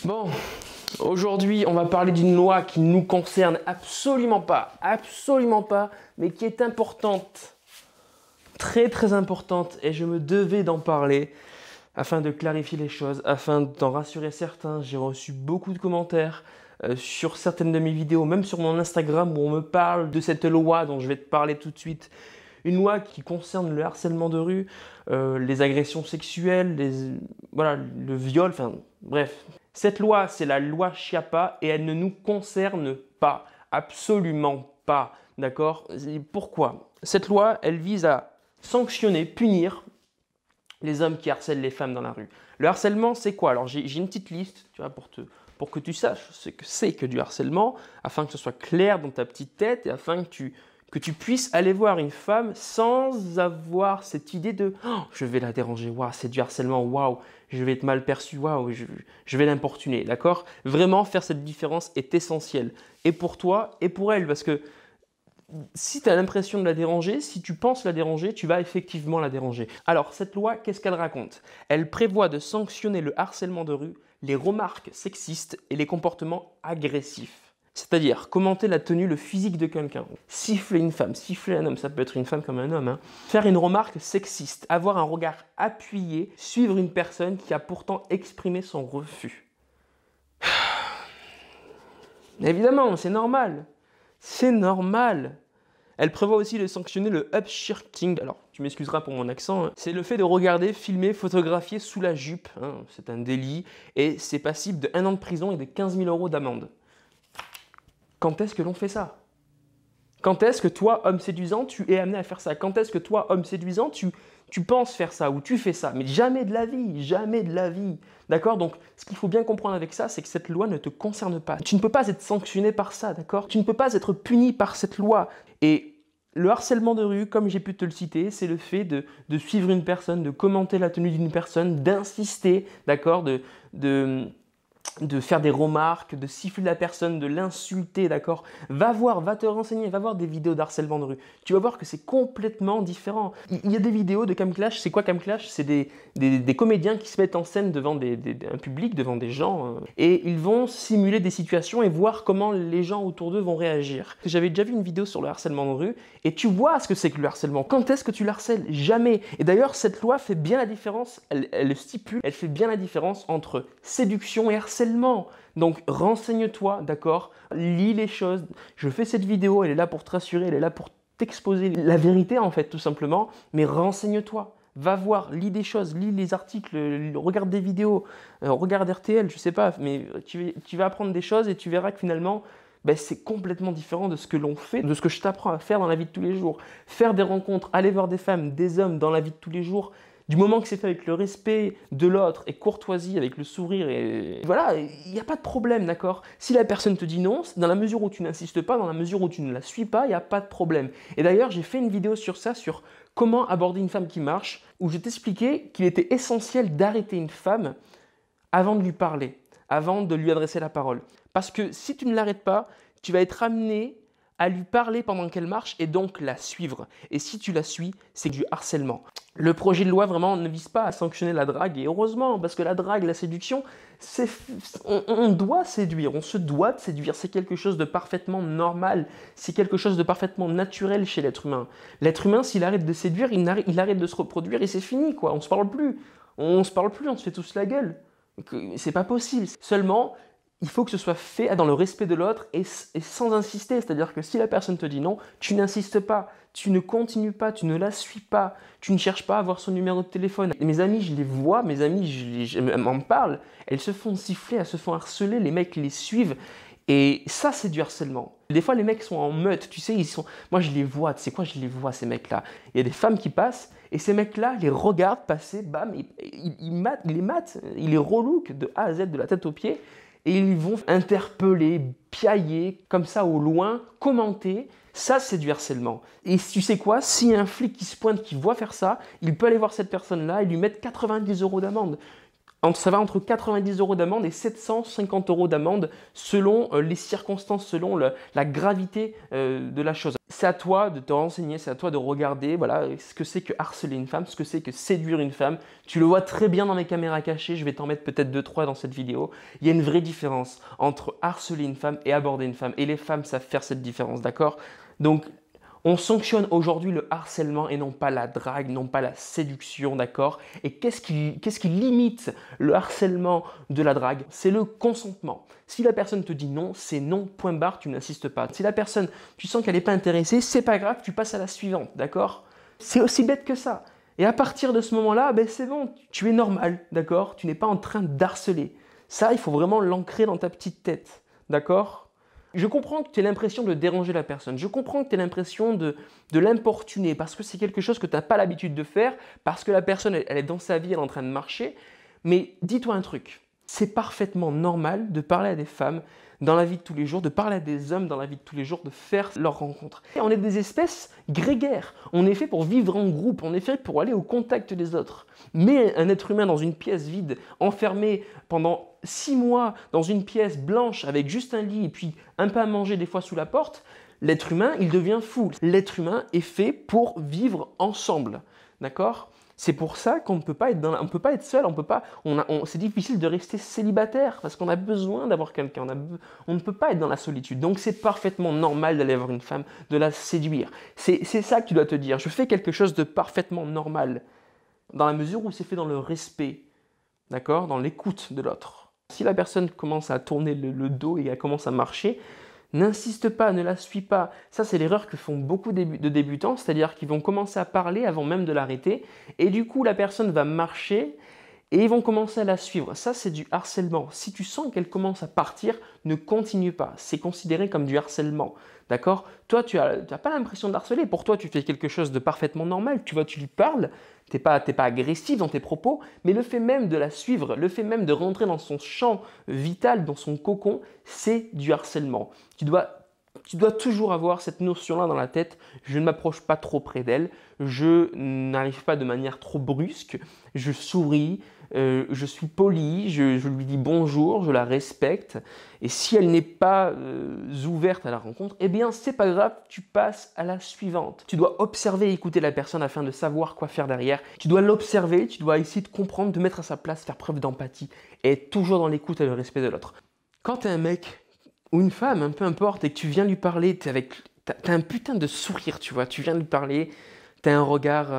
Bon, aujourd'hui, on va parler d'une loi qui ne nous concerne absolument pas, mais qui est importante, très importante, et je me devais d'en parler afin de clarifier les choses, afin d'en rassurer certains. J'ai reçu beaucoup de commentaires sur certaines de mes vidéos, même sur mon Instagram, où on me parle de cette loi dont je vais te parler tout de suite. Une loi qui concerne le harcèlement de rue, les agressions sexuelles, le viol, enfin bref. Cette loi, c'est la loi Chiappa et elle ne nous concerne pas, absolument pas, d'accord? Pourquoi? Cette loi, elle vise à sanctionner, punir les hommes qui harcèlent les femmes dans la rue. Le harcèlement, c'est quoi? Alors j'ai une petite liste, tu vois, pour que tu saches ce que c'est que du harcèlement, afin que ce soit clair dans ta petite tête et afin que tu puisses aller voir une femme sans avoir cette idée de oh, je vais la déranger, waouh, c'est du harcèlement, waouh, je vais être mal perçu, waouh, je vais l'importuner, d'accord? Vraiment, faire cette différence est essentiel, et pour toi et pour elle, parce que si tu as l'impression de la déranger, si tu penses la déranger, tu vas effectivement la déranger. Alors, cette loi, qu'est-ce qu'elle raconte? Elle prévoit de sanctionner le harcèlement de rue, les remarques sexistes et les comportements agressifs. C'est-à-dire commenter la tenue, le physique de quelqu'un. Siffler une femme, siffler un homme, ça peut être une femme comme un homme. Faire une remarque sexiste, avoir un regard appuyé, suivre une personne qui a pourtant exprimé son refus. Évidemment, c'est normal. C'est normal. Elle prévoit aussi de sanctionner le upshirting. Alors, tu m'excuseras pour mon accent. C'est le fait de regarder, filmer, photographier sous la jupe. C'est un délit et c'est passible de 1 an de prison et de 15 000 € d'amende. Quand est-ce que l'on fait ça? Quand est-ce que toi, homme séduisant, tu es amené à faire ça? Quand est-ce que toi, homme séduisant, tu penses faire ça ou tu fais ça? Mais jamais de la vie, jamais de la vie. D'accord? Donc, ce qu'il faut bien comprendre avec ça, c'est que cette loi ne te concerne pas. Tu ne peux pas être sanctionné par ça, d'accord? Tu ne peux pas être puni par cette loi. Et le harcèlement de rue, comme j'ai pu te le citer, c'est le fait de suivre une personne, de commenter la tenue d'une personne, d'insister, d'accord? De faire des remarques, de siffler la personne, de l'insulter, d'accord? Va voir, va te renseigner, va voir des vidéos d'harcèlement de rue. Tu vas voir que c'est complètement différent. Il y a des vidéos de camclash. C'est quoi camclash? C'est des comédiens qui se mettent en scène devant un public, devant des gens, et ils vont simuler des situations et voir comment les gens autour d'eux vont réagir. J'avais déjà vu une vidéo sur le harcèlement de rue, et tu vois ce que c'est que le harcèlement. Quand est-ce que tu le harcèles? Jamais. Et d'ailleurs, cette loi fait bien la différence, elle le stipule, elle fait bien la différence entre séduction et harcèlement. Donc renseigne-toi, d'accord? Lis les choses. Je fais cette vidéo, elle est là pour te rassurer, elle est là pour t'exposer la vérité en fait, tout simplement. Mais renseigne-toi. Va voir, lis des choses, lis les articles, regarde des vidéos, regarde RTL, je sais pas, mais tu vas apprendre des choses et tu verras que finalement, c'est complètement différent de ce que l'on fait, de ce que je t'apprends à faire dans la vie de tous les jours. Faire des rencontres, aller voir des femmes, des hommes dans la vie de tous les jours, du moment que c'est fait avec le respect de l'autre et courtoisie, avec le sourire, et voilà, il n'y a pas de problème, d'accord? Si la personne te dit non, dans la mesure où tu n'insistes pas, dans la mesure où tu ne la suis pas, il n'y a pas de problème. Et d'ailleurs, j'ai fait une vidéo sur ça, sur comment aborder une femme qui marche, où je t'expliquais qu'il était essentiel d'arrêter une femme avant de lui parler, avant de lui adresser la parole. Parce que si tu ne l'arrêtes pas, tu vas être amené à lui parler pendant qu'elle marche et donc la suivre. Et si tu la suis, c'est du harcèlement. Le projet de loi vraiment ne vise pas à sanctionner la drague, et heureusement, parce que la drague, la séduction, on doit séduire, on se doit de séduire, c'est quelque chose de parfaitement normal, c'est quelque chose de parfaitement naturel chez l'être humain. L'être humain, s'il arrête de séduire, il arrête de se reproduire et c'est fini, quoi. On se parle plus, on se fait tous la gueule. C'est pas possible. Seulement, il faut que ce soit fait dans le respect de l'autre et sans insister. C'est-à-dire que si la personne te dit non, tu n'insistes pas, tu ne continues pas, tu ne la suis pas, tu ne cherches pas à avoir son numéro de téléphone. Et mes amis, je les vois, mes amis, elles m'en parlent, elles se font siffler, elles se font harceler, les mecs les suivent. Et ça, c'est du harcèlement. Des fois, les mecs sont en meute, tu sais, moi, je les vois, tu sais quoi, je les vois, ces mecs-là. Il y a des femmes qui passent, et ces mecs-là les regardent passer, bam, ils les matent, ils les relookent de A à Z, de la tête aux pieds, et ils vont interpeller, piailler, comme ça au loin, commenter. Ça, c'est du harcèlement. Et tu sais quoi? S'il y a un flic qui se pointe, qui voit faire ça, il peut aller voir cette personne-là et lui mettre 90 € d'amende. Ça va entre 90 € d'amende et 750 € d'amende selon les circonstances, selon la gravité de la chose. C'est à toi de te renseigner, c'est à toi de regarder voilà, ce que c'est que harceler une femme, ce que c'est que séduire une femme. Tu le vois très bien dans mes caméras cachées, je vais t'en mettre peut-être 2-3 dans cette vidéo. Il y a une vraie différence entre harceler une femme et aborder une femme. Et les femmes savent faire cette différence, d'accord? Donc, on sanctionne aujourd'hui le harcèlement et non pas la drague, non pas la séduction, d'accord? Et qu'est-ce qui limite le harcèlement de la drague? C'est le consentement. Si la personne te dit non, c'est non, point barre, tu n'insistes pas. Si la personne, tu sens qu'elle n'est pas intéressée, c'est pas grave, tu passes à la suivante, d'accord? C'est aussi bête que ça. Et à partir de ce moment-là, ben c'est bon, tu es normal, d'accord? Tu n'es pas en train d'harceler. Ça, il faut vraiment l'ancrer dans ta petite tête, d'accord? Je comprends que tu aies l'impression de déranger la personne. Je comprends que tu aies l'impression de l'importuner parce que c'est quelque chose que tu n'as pas l'habitude de faire, parce que la personne, elle est dans sa vie, elle est en train de marcher. Mais dis-toi un truc, c'est parfaitement normal de parler à des femmes dans la vie de tous les jours, de parler à des hommes dans la vie de tous les jours, de faire leurs rencontres. Et on est des espèces grégaires. On est fait pour vivre en groupe, on est fait pour aller au contact des autres. Mais un être humain dans une pièce vide, enfermé pendant 6 mois dans une pièce blanche avec juste un lit et puis un peu à manger des fois sous la porte, l'être humain, il devient fou. L'être humain est fait pour vivre ensemble, d'accord ? C'est pour ça qu'on ne peut pas être on peut pas être seul, c'est difficile de rester célibataire parce qu'on a besoin d'avoir quelqu'un, on ne peut pas être dans la solitude. Donc c'est parfaitement normal d'aller voir une femme, de la séduire. C'est ça que tu dois te dire, je fais quelque chose de parfaitement normal, dans la mesure où c'est fait dans le respect, d'accord, dans l'écoute de l'autre. Si la personne commence à tourner le dos et elle commence à marcher, n'insiste pas, ne la suis pas. Ça, c'est l'erreur que font beaucoup de débutants, c'est-à-dire qu'ils vont commencer à parler avant même de l'arrêter, et du coup, la personne va marcher et ils vont commencer à la suivre. Ça, c'est du harcèlement. Si tu sens qu'elle commence à partir, ne continue pas. C'est considéré comme du harcèlement. D'accord? Toi, tu n'as pas l'impression de harceler. Pour toi, tu fais quelque chose de parfaitement normal. Tu vois, tu lui parles, tu n'es pas agressif dans tes propos, mais le fait même de la suivre, le fait même de rentrer dans son champ vital, dans son cocon, c'est du harcèlement. Tu dois toujours avoir cette notion-là dans la tête. Je ne m'approche pas trop près d'elle, je n'arrive pas de manière trop brusque, je souris, je suis poli, je lui dis bonjour, je la respecte. Et si elle n'est pas ouverte à la rencontre, eh bien c'est pas grave, tu passes à la suivante. Tu dois observer et écouter la personne afin de savoir quoi faire derrière. Tu dois l'observer, tu dois essayer de comprendre, de mettre à sa place, faire preuve d'empathie et être toujours dans l'écoute et le respect de l'autre. Quand tu es un mec ou une femme, peu importe, et que tu viens lui parler, t'as un putain de sourire, tu vois, tu viens lui parler, t'as un regard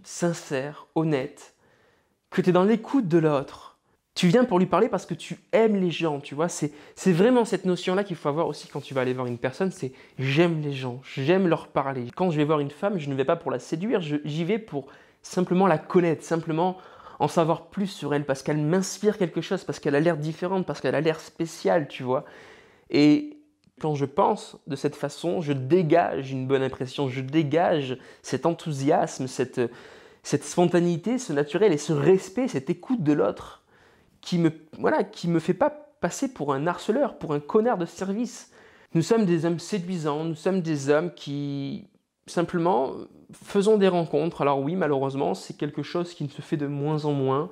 sincère, honnête, que tu es dans l'écoute de l'autre. Tu viens pour lui parler parce que tu aimes les gens, tu vois, c'est vraiment cette notion-là qu'il faut avoir aussi quand tu vas aller voir une personne, c'est j'aime les gens, j'aime leur parler. Quand je vais voir une femme, je ne vais pas pour la séduire, j'y vais pour simplement la connaître, simplement en savoir plus sur elle, parce qu'elle m'inspire quelque chose, parce qu'elle a l'air différente, parce qu'elle a l'air spéciale, tu vois. Et quand je pense de cette façon, je dégage une bonne impression, je dégage cet enthousiasme, cette spontanéité, ce naturel et ce respect, cette écoute de l'autre qui me fait pas passer pour un harceleur, pour un connard de service. Nous sommes des hommes séduisants, nous sommes des hommes qui simplement faisons des rencontres. Alors oui, malheureusement, c'est quelque chose qui ne se fait de moins en moins.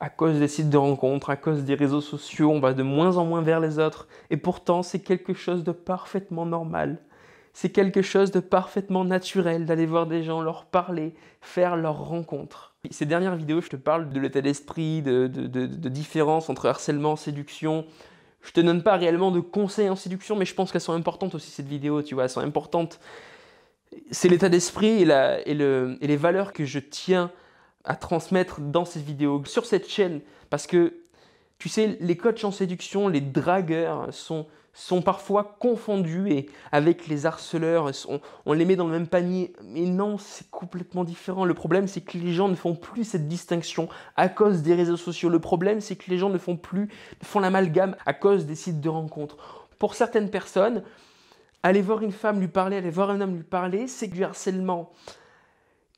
À cause des sites de rencontres, à cause des réseaux sociaux, on va de moins en moins vers les autres. Et pourtant, c'est quelque chose de parfaitement normal. C'est quelque chose de parfaitement naturel d'aller voir des gens, leur parler, faire leurs rencontres. Ces dernières vidéos, je te parle de l'état d'esprit, de différence entre harcèlement, séduction. Je te donne pas réellement de conseils en séduction, mais je pense qu'elles sont importantes aussi, cette vidéo, tu vois, elles sont importantes. C'est l'état d'esprit et les valeurs que je tiens à transmettre dans cette vidéo, sur cette chaîne, parce que, tu sais, les coachs en séduction, les dragueurs sont parfois confondus avec les harceleurs, on les met dans le même panier, mais non, c'est complètement différent. Le problème, c'est que les gens ne font plus cette distinction à cause des réseaux sociaux. Le problème, c'est que les gens ne font l'amalgame à cause des sites de rencontres. Pour certaines personnes, aller voir une femme lui parler, aller voir un homme lui parler, c'est du harcèlement.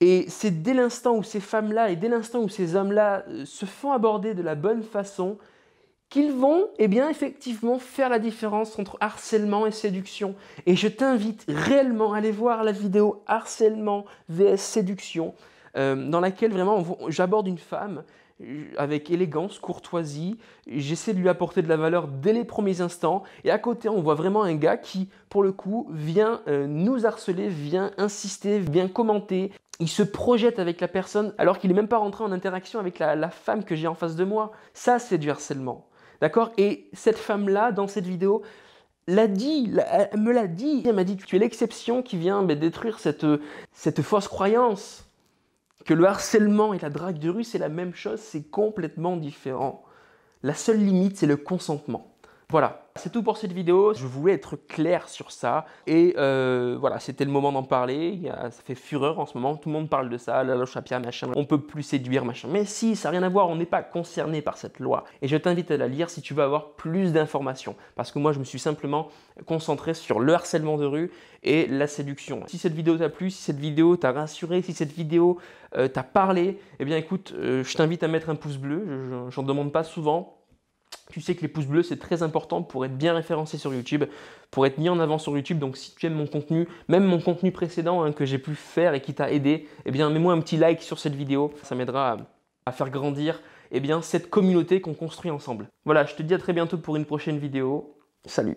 Et c'est dès l'instant où ces femmes-là et dès l'instant où ces hommes-là se font aborder de la bonne façon qu'ils vont, eh bien, effectivement, faire la différence entre harcèlement et séduction. Et je t'invite réellement à aller voir la vidéo harcèlement vs séduction, dans laquelle vraiment j'aborde une femme, avec élégance, courtoisie. J'essaie de lui apporter de la valeur dès les premiers instants. Et à côté, on voit vraiment un gars qui, pour le coup, vient nous harceler, vient insister, vient commenter. Il se projette avec la personne alors qu'il n'est même pas rentré en interaction avec la femme que j'ai en face de moi. Ça, c'est du harcèlement. D'accord? Et cette femme-là, dans cette vidéo, l'a dit, elle me l'a dit. Elle m'a dit, tu es l'exception qui vient détruire cette fausse croyance. Que le harcèlement et la drague de rue, c'est la même chose, c'est complètement différent. La seule limite, c'est le consentement. Voilà, c'est tout pour cette vidéo. Je voulais être clair sur ça. Et voilà, c'était le moment d'en parler. Ça fait fureur en ce moment. Tout le monde parle de ça. La loi Sapir, machin. On peut plus séduire, machin. Mais si, ça n'a rien à voir. On n'est pas concerné par cette loi. Et je t'invite à la lire si tu veux avoir plus d'informations. Parce que moi, je me suis simplement concentré sur le harcèlement de rue et la séduction. Si cette vidéo t'a plu, si cette vidéo t'a rassuré, si cette vidéo t'a parlé, eh bien écoute, je t'invite à mettre un pouce bleu. J'en demande pas souvent. Tu sais que les pouces bleus, c'est très important pour être bien référencé sur YouTube, pour être mis en avant sur YouTube. Donc si tu aimes mon contenu, même mon contenu précédent que j'ai pu faire et qui t'a aidé, eh bien mets-moi un petit like sur cette vidéo. Ça m'aidera à faire grandir cette communauté qu'on construit ensemble. Voilà, je te dis à très bientôt pour une prochaine vidéo. Salut!